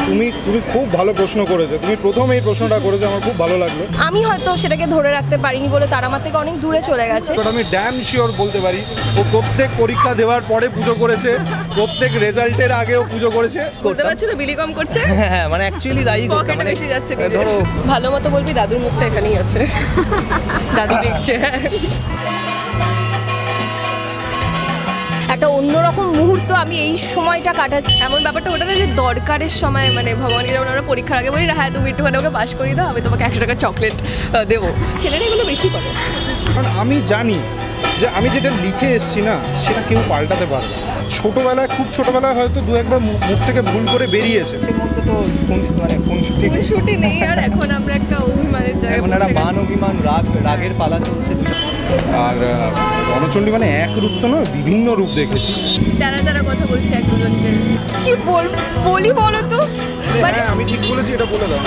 তুমি খুব ভালো প্রশ্ন করেছো। তুমি প্রথম এই প্রশ্নটা করেছো, আমার খুব ভালো লাগলো। আমি হয়তো সেটাকে ধরে রাখতে পারিনি বলে তারা আমার থেকে অনেক দূরে চলে গেছে। বাট আমি ড্যাম শিওর বলতে পারি, ও প্রত্যেক পরীক্ষা দেওয়ার পরে পুজো করেছে, প্রত্যেক রেজাল্টের আগেও পুজো করেছে। বলতে পারছো তো বিলি কম করছে। হ্যাঁ মানে অ্যাকচুয়ালি দায়ী করতে পকেটে বেশি যাচ্ছে। ধরো ভালো মতো বলবি দাদুর মুখটা এখানেই আছে। দাদু দেখছে। একটা অন্যরকম মুহূর্ত আমি এই সময়টা কাটাচ্ছি। এমন ব্যাপারটা ওটা না যে দরকারের সময় মানে ভগবানকে যেমন আমরা পরীক্ষার আগে বলি না, হ্যাঁ তুমি একটুখানি ওকে পাস করিয়ে দাও, আমি তোমাকে 100 টাকা চকলেট দেবো। ছেলেরা এগুলো বেশি করে। কারণ আমি জানি যে আমি যেটা লিখে এসেছি না, সেটা কেউ পাল্টাতে পারবে না। ছোটোবেলায়, খুব ছোটোবেলায় হয়তো দু একবার মুখ থেকে ভুল করে বেরিয়েছে। এর মধ্যে তো খুনসুটি নেই আর এখন আমরা একটা অভিমানের জায়গায় এখন একটা মান অভিমান রাগের পালা চলছে। আর রণচণ্ডী মানে এক রূপ তো নয়, বিভিন্ন রূপ দেখেছি। তারা কথা বলছে এক দুজনকে। কি বলি বলো তো, মানে হ্যাঁ আমি ঠিক বলেছি, এটা বলে দাও।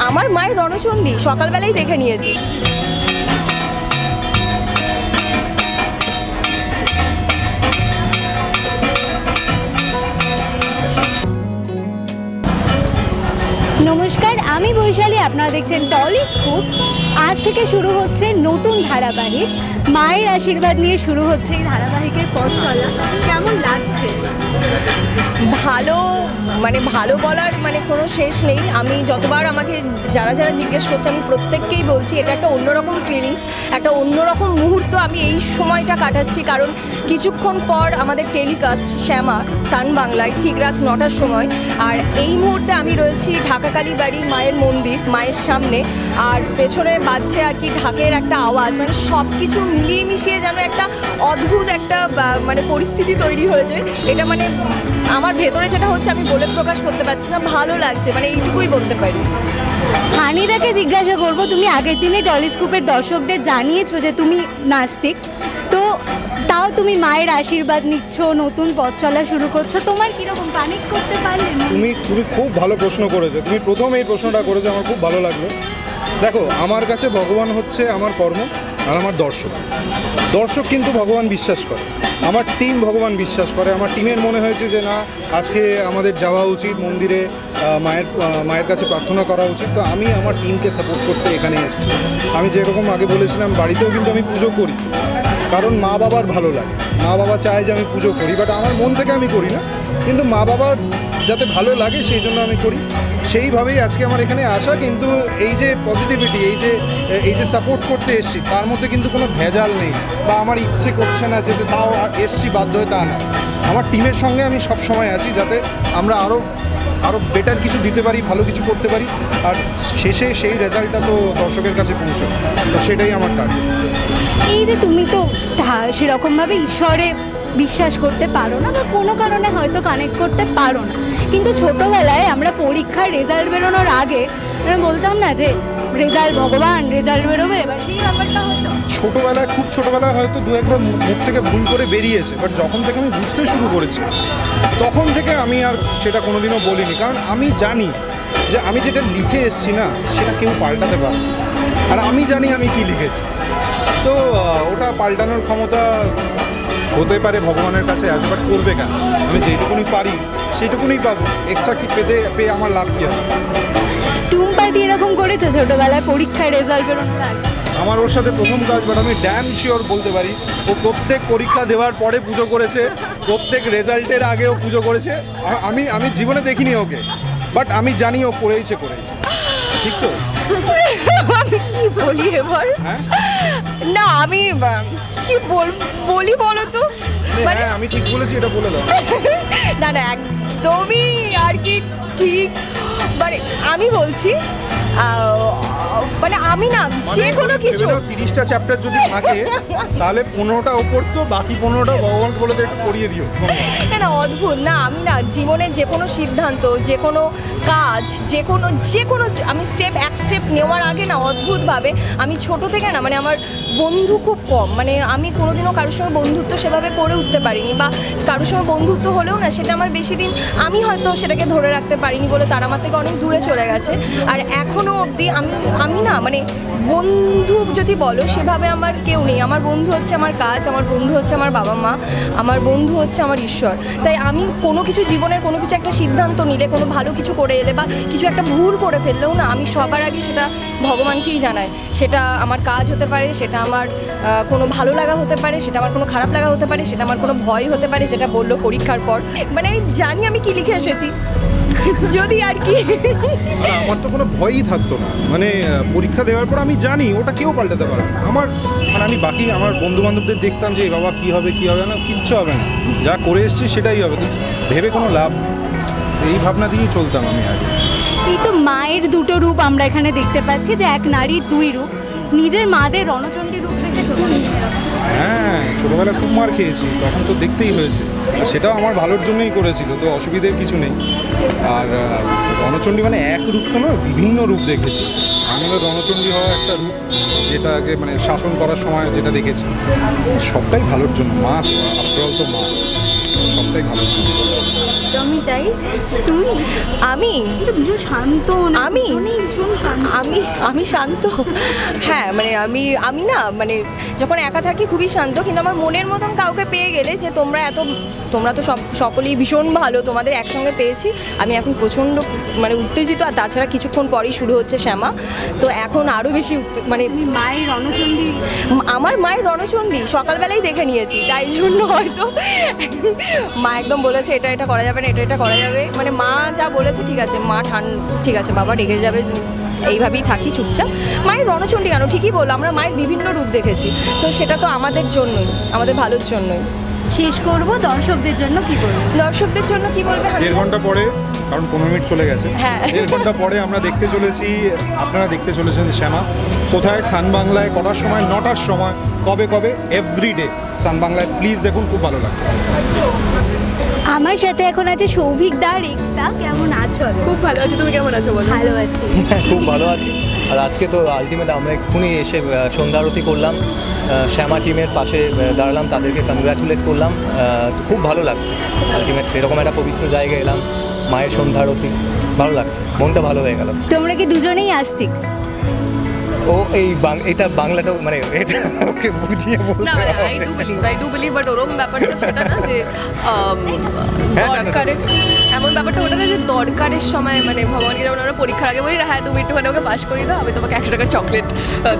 আমার মায়ের রণচণ্ডী সকালবেলায় দেখে নিয়েছি। নমস্কার, আমি বৈশালী, আপনারা দেখছেন টলি স্কুপ। আজ থেকে শুরু হচ্ছে নতুন ধারাবাহিক। মায়ের আশীর্বাদ নিয়ে শুরু হচ্ছে এই ধারাবাহিকের পথ চলা। কেমন লাগছে? ভালো, মানে ভালো বলার মানে কোনো শেষ নেই। আমি যতবার আমাকে যারা জিজ্ঞেস করছে আমি প্রত্যেককেই বলছি এটা একটা অন্যরকম ফিলিংস, একটা অন্যরকম মুহূর্ত আমি এই সময়টা কাটাচ্ছি। কারণ কিছুক্ষণ পর আমাদের টেলিকাস্ট শ্যামা সান বাংলায় ঠিক রাত 9টার সময়। আর এই মুহূর্তে আমি রয়েছি ঢাকা কালীবাড়ির মায়ের মন্দির, মায়ের সামনে। আর পেছনে বাজছে আর কি ঢাকের একটা আওয়াজ। মানে সব কিছু মিলিয়ে মিশিয়ে যেন একটা অদ্ভুত একটা মানে পরিস্থিতি তৈরি হয়েছে। এটা মানে আমার ভেতরে যেটা হচ্ছে আমি বলে প্রকাশ করতে পারছি না। ভালো লাগছে, মানে এইটুকুই বলতে পারি। হানিদাকে জিজ্ঞাসা করবো, তুমি আগের দিনে টলিস্কোপের দর্শকদের জানিয়েছো যে তুমি নাস্তিক, তো তাও তুমি মায়ের আশীর্বাদ নিচ্ছ, নতুন পথ চলা শুরু করছো, তোমার কিরকম কানেক্ট করতে পারলে? তুমি খুব ভালো প্রশ্ন করেছো। তুমি প্রথম এই প্রশ্নটা করেছো, আমার খুব ভালো লাগলো। দেখো, আমার কাছে ভগবান হচ্ছে আমার কর্ম আর আমার দর্শক কিন্তু ভগবান বিশ্বাস করে, আমার টিম ভগবান বিশ্বাস করে। আমার টিমের মনে হয়েছে যে না, আজকে আমাদের যাওয়া উচিত মন্দিরে, মায়ের কাছে প্রার্থনা করা উচিত। তো আমি আমার টিমকে সাপোর্ট করতে এখানে এসেছি। আমি যেরকম আগে বলেছিলাম, বাড়িতেও কিন্তু আমি পুজো করি, কারণ মা বাবার ভালো লাগে, মা বাবা চায় যে আমি পুজো করি। বাট আমার মন থেকে আমি করি না, কিন্তু মা বাবার যাতে ভালো লাগে সেই জন্য আমি করি। সেইভাবেই আজকে আমার এখানে আসা। কিন্তু এই যে পজিটিভিটি, এই যে সাপোর্ট করতে এসেছি, তার মধ্যে কিন্তু কোনো ভেজাল নেই বা আমার ইচ্ছে করছে না যেতে, তাও এসছি বাধ্য হয়ে, তা না। আমার টিমের সঙ্গে আমি সব সময় আছি, যাতে আমরা আরও বেটার কিছু দিতে পারি, ভালো কিছু করতে পারি, আর শেষে সেই রেজাল্টটা তো দর্শকের কাছে পৌঁছয়। তো সেটাই আমার টার্গেট। এই যে তুমি তো সেরকমভাবে ঈশ্বরে বিশ্বাস করতে পারো না বা কোনো কারণে হয়তো কানেক্ট করতে পারো না, কিন্তু ছোটোবেলায় আমরা পরীক্ষার রেজাল্ট বেরোনোর আগে আমরা বলতাম না যে রেজাল্ট ভগবান, রেজাল্ট বেরোবে, এবার সেই ব্যাপারটা হতো। ছোটোবেলায়, খুব ছোটোবেলায় হয়তো দু একবার মুখ থেকে ভুল করে বেরিয়েছে। বাট যখন থেকে আমি বুঝতে শুরু করেছি, তখন থেকে আমি আর সেটা কোনোদিনও বলিনি। কারণ আমি জানি যে আমি যেটা লিখে এসেছি না, সেটা কেউ পাল্টাতে পারবে না। আর আমি জানি আমি কি লিখেছি, তো ওটা পাল্টানোর ক্ষমতা হতে পারে ভগবানের কাছে আছে, বাট করবে কেন? আমি যেটুকুনি পারি সেইটুকুনি পাবো, এক্সট্রা কি পেয়ে আমার লাভ কী হবে? টুম্পাদি এরকম করেছো ছোটোবেলায় পরীক্ষায় রেজাল্ট বেরোনোর আগে? আমার ওর সাথে প্রথম কাজ, বাট আমি ড্যাম শিওর বলতে পারি, ও প্রত্যেক পরীক্ষা দেওয়ার পরে পুজো করেছে, প্রত্যেক রেজাল্টের আগেও পুজো করেছে। আমি জীবনে দেখিনি ওকে, বাট আমি জানি ও করেইছে। ঠিক তো? আমি কি বলি এবার? না আমি কি বলি বলো তো, মানে আমি ঠিক বলেছি, এটা বলে দাও। না একদমই আর কি ঠিক। মানে আমি বলছি মানে আমি না যে কোনো কিছু 30টা চ্যাপ্টার যদি থাকে তাহলে 15টা ওপর, তো বাকি 15টা ভগবানকে বলে একটু করিয়ে দিও। না অদ্ভুত না, আমি না জীবনে যে কোনো সিদ্ধান্ত, যে কোনো কাজ, যে কোনো আমি এক স্টেপ নেওয়ার আগে না অদ্ভুতভাবে, আমি ছোট থেকে না মানে আমার বন্ধু খুব কম, মানে আমি কোনোদিনও কারোর সঙ্গে বন্ধুত্ব সেভাবে করে উঠতে পারিনি, বা কারোর সঙ্গে বন্ধুত্ব হলেও না সেটা আমার বেশি দিন আমি হয়তো সেটাকে ধরে রাখতে পারিনি বলে তারা আমার থেকে অনেক দূরে চলে গেছে। আর এখনও এখনো অবধি আমি না মানে বন্ধু যদি বলো সেভাবে আমার কেউ নেই। আমার বন্ধু হচ্ছে আমার কাজ, আমার বন্ধু হচ্ছে আমার বাবা মা, আমার বন্ধু হচ্ছে আমার ঈশ্বর। তাই আমি কোনো কিছু জীবনের কোনো কিছু একটা সিদ্ধান্ত নিলে, কোনো ভালো কিছু করে এলে বা কিছু একটা ভুল করে ফেললেও না আমি সবার আগে সেটা ভগবানকেই জানাই। সেটা আমার কাজ হতে পারে, সেটা আমার কোনো ভালো লাগা হতে পারে, সেটা আমার কোনো খারাপ লাগা হতে পারে, সেটা আমার কোনো ভয় হতে পারে, যেটা বললো পরীক্ষার পর। মানে আমি জানি আমি কি লিখে এসেছি, যদি আর কি আর আমার তো কোনো ভয়ই থাকতো না, মানে পরীক্ষা দেওয়ার পর আমি জানি ওটা কেউ পাল্টাতে পারে না। মানে আমি বাকি আমার বন্ধু বান্ধবদের দেখতাম যে বাবা কী হবে না, কিচ্ছু হবে না, যা করে এসছি সেটাই হবে, তো ভেবে কোনো লাভ নেই। এই ভাবনা দিয়েই চলতাম আমি আগে। এই তো মায়ের দুটো রূপ আমরা এখানে দেখতে পাচ্ছি, যে এক নারীর দুই রূপ। নিজের মাদের রণচণ্ডী রূপ দেখেছো? হ্যাঁ, ছোটোবেলায় খুব মার খেয়েছি, তখন তো দেখতেই হয়েছে, আর সেটাও আমার ভালোর জন্যই করেছিল, তো অসুবিধের কিছু নেই। আর রণচণ্ডী মানে এক রূপ তো নয়, বিভিন্ন রূপ দেখেছি। আমি রণচণ্ডী হওয়া একটা রূপ, যেটাকে মানে শাসন করার সময় যেটা দেখেছি, সবটাই ভালোর জন্য। মা আফটারঅল তো মা, সবটাই ভালোর জন্য। একদমই তাই। তুমি? আমি কিন্তু ভীষণ শান্ত। আমি? ভীষণ শান্ত। আমি শান্ত। হ্যাঁ, মানে আমি না মানে যখন একা থাকি খুবই শান্ত, কিন্তু আমার মনের মতন কাউকে পেয়ে গেলে, যে তোমরা তো সকলেই ভীষণ ভালো, তোমাদের একসঙ্গে পেয়েছি, আমি এখন প্রচণ্ড মানে উত্তেজিত। আর তাছাড়া কিছুক্ষণ পরেই শুরু হচ্ছে শ্যামা, তো এখন আরও বেশি মানে মায়ের রণচণ্ডী, আমার মায়ের রণচণ্ডী সকালবেলাই দেখে নিয়েছি, তাই জন্য হয়তো মা একদম বলেছে এটা করা যাবে না, এটা করা যাবে, মানে মা যা বলেছে ঠিক আছে, মা ঠিক আছে বাবা রেগে যাবে, এইভাবেই থাকি চুপচাপ। মায়ের রণচণ্ডী কেন, ঠিকই বললো, আমরা মায়ের বিভিন্ন রূপ দেখেছি, তো সেটা তো আমাদের জন্যই, আমাদের ভালোর জন্যই। শেষ করব, দর্শকদের জন্য কি বলবো? দর্শকদের জন্য কি বলবে? 1.5 ঘন্টা পরে, কারণ 15 মিনিট চলে গেছে, হ্যাঁ। 1.5 ঘন্টা পরে আপনারা দেখতে চলেছেন শ্যামা। কোথায়? সান বাংলায়। কটার সময়? 9টার সময়। কবে এভরিডে সান বাংলায়। প্লিজ দেখুন, খুব ভালো লাগবে। আমার সাথে এখন আছে সৌভিক দা, রেখা। কেমন আছো? খুব ভালো আছি, তুমি কেমন আছো বলো? ভালো আছি। খুব ভালো আছি। আর আজকে তো আলটিমেট আমরা এক্ষুনি এসে সন্ধ্যা আরতি করলাম, শ্যামা টিমের পাশে দাঁড়ালাম, তাদেরকে কনগ্র্যাচুলেট করলাম। তো খুব ভালো লাগছে। আলটিমেট এরকম একটা পবিত্র জায়গায় এলাম, মায়ের সন্ধ্যা আরতি, ভালো লাগছে, মনটা ভালো হয়ে গেল। তোমরা কি দুজনেই আস্তিক? ও এটা বাংলাটাও মানে এটা ওকে বুঝিয়ে বলতে না মানে আই ডু বিলিভ বাট ওরকম ব্যাপারটা সেটা না যে দরকারের এমন ব্যাপারটা ওটা না যে দরকারের সময় মানে ভগবানকে যেমন আমরা পরীক্ষার আগে বলি না, হ্যাঁ তুমি একটুখানি ওকে পাস করিয়ে দাও, আমি তোমাকে 100 টাকা চকলেট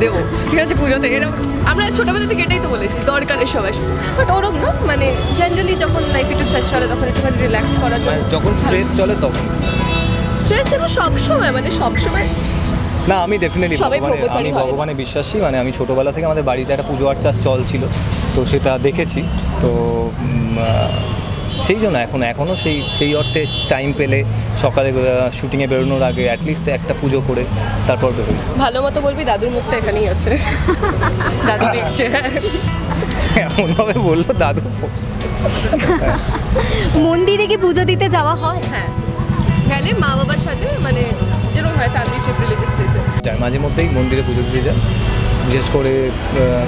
দেবো, ঠিক আছে পুজোতে, এরকম আমরা ছোটোবেলা থেকে এটাই তো বলেছি দরকারের সময়। বাট ওরম না, মানে জেনারেলি যখন লাইফ একটু স্ট্রেস চলে তখন একটুখানি রিল্যাক্স করার জন্য। যখন স্ট্রেস চলে তখন স্ট্রেস যেন সবসময় মানে সবসময় না, আমি ডেফিনেটলি সবাই ব্রহ্মচারী হয় না। ভগবানে বিশ্বাসী, মানে আমি ছোটোবেলা থেকে আমাদের বাড়িতে একটা পুজো আর্চার চল ছিল, তো সেটা দেখেছি, তো সেই জন্য এখনও সেই অর্থে টাইম পেলে সকালে শুটিংয়ে বেরোনোর আগে অ্যাটলিস্ট একটা পুজো করে তারপর বেরোই। ভালো মতো বলবি দাদুর মুখটা এখানেই আছে, দাদু দেখছে। এমনভাবে বললো দাদু। মন্দিরে কি পুজো দিতে যাওয়া হয়? হ্যাঁ, গেলে মা বাবার সাথে মানে যেরকম হয় ফ্যামিলি ট্রিপ রিলিজিয়াস প্লেসে যায়, মাঝে মধ্যেই মন্দিরে পুজো দিতে যায়, বিশেষ করে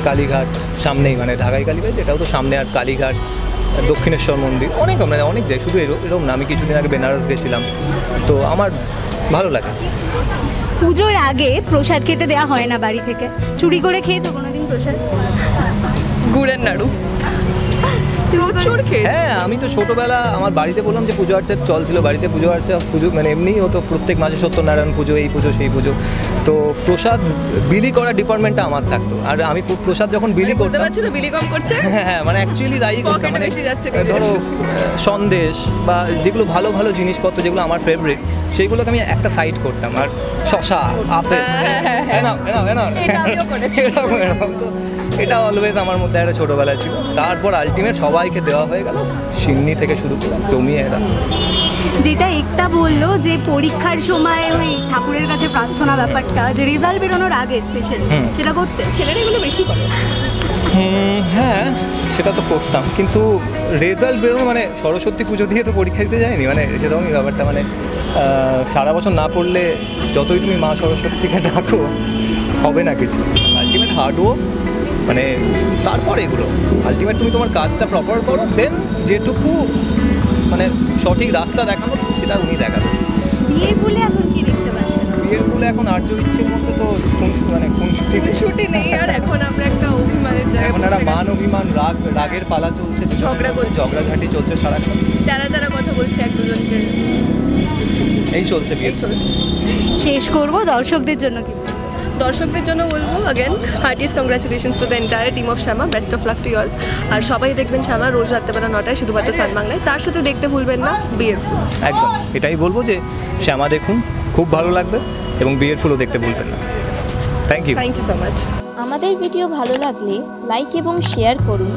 কালীঘাট সামনেই, মানে ঢাকাই কালীঘাট এটাও তো সামনে, আর কালীঘাট, দক্ষিণেশ্বর মন্দির, অনেক যায়, শুধু এরকম না। আমি কিছুদিন আগে বেনারস গেছিলাম, তো আমার ভালো লাগে। পুজোর আগে প্রসাদ খেতে দেওয়া হয় না বাড়ি থেকে? চুরি করে খেয়েছো কোনোদিন প্রসাদ? গুড়ের নাড়ু প্রচুর খেয়েছি। হ্যাঁ, আমি তো ছোটোবেলা আমার বাড়িতে বললাম যে পুজো আর্চার চল ছিল, বাড়িতে পুজো মানে এমনিই হতো, প্রত্যেক মাসে সত্যনারায়ণ পুজো, এই পুজো সেই পুজো, তো প্রসাদ বিলি করার ডিপার্টমেন্টটা আমার থাকতো, আর আমি প্রসাদ যখন বিলি বুঝতে করতাম, পারছি তো বিলি কম করছে। হ্যাঁ মানে অ্যাকচুয়ালি তাই করতাম, পকেটে মানে বেশি যাচ্ছে ধরো সন্দেশ বা যেগুলো ভালো ভালো জিনিসপত্র যেগুলো আমার ফেভারিট, সেইগুলোকে আমি একটা সাইড করতাম, আর শশা, আপেল, এটা আমিও করেছি। এরকম তো এটা অলওয়েজ আমার মধ্যে একটা ছোটোবেলা ছিল। তারপর আলটিমেট সবাইকে দেওয়া হয়ে গেল, সিন্নি থেকে শুরু করে জমিয়ে এরা। যেটা একটা বললো যে পরীক্ষার সময় ওই ঠাকুরের কাছে প্রার্থনা ব্যাপারটা, যে রেজাল্ট বেরোনোর আগে স্পেশালি সেটা করতে ছেলেরা এগুলো বেশি করে। হ্যাঁ, সেটা তো করতাম, কিন্তু রেজাল্ট বেরোনো মানে সরস্বতী পুজো দিয়ে তো পরীক্ষা দিতে যায়নি, মানে সেরকমই ব্যাপারটা, মানে সারা বছর না পড়লে যতই তুমি মা সরস্বতীকে ডাকো হবে না কিছু। আলটিমেট হার্ডওয়ার্ক, মানে তারপর এগুলো আলটিমেট তুমি তোমার কাজটা প্রপার করো, দেন যেটুকু মানে সঠিক রাস্তা দেখানো সেটা উনি দেখাবেন। বিয়ের ফুলে এখন কি দেখতে পাচ্ছেন? বিয়ের ফুলে এখন আর্য রাজইচ্ছের মধ্যে তো খুনসুটি নেই আর এখন আমরা একটা অভিমানের জায়গায় এখন একটা পৌঁছে মান গেছি। অভিমান রাগের পালা চলছে, ঝগড়া করছি। ঝগড়াঝাটি চলছে সারাক্ষণ, তারা কথা বলছে এক দুজনকে, এই চলছে বিয়ে এই চলছে। শেষ করব দর্শকদের জন্য কি দর্শকদের জন্য বলবো again heartiest congratulations to the entire team of Shyama, best of luck to all. আর সবাই দেখবেন শ্যামা রোজ রাত্রেবেলা 9টায় শুধুমাত্র সান বাংলায়। তার সাথে দেখতে ভুলবেন না বিয়ের ফুল। একদম এটাই বলবো যে শ্যামা দেখুন, খুব ভালো লাগবে, এবং বিয়ের ফুলও দেখতে ভুলবেন না। Thank you so much. আমাদের ভিডিও ভালো লাগলে লাইক এবং শেয়ার করুন,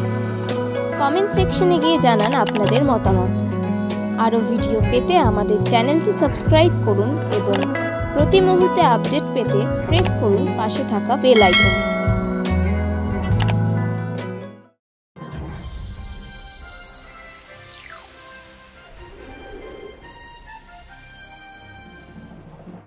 কমেন্ট সেকশনে গিয়ে জানান আপনাদের মতামত। আরও ভিডিও পেতে আমাদের চ্যানেলটি সাবস্ক্রাইব করুন এবং প্রতি মুহূর্তে আপডেট পেতে প্রেস করুন পাশে থাকা বেল আইকন।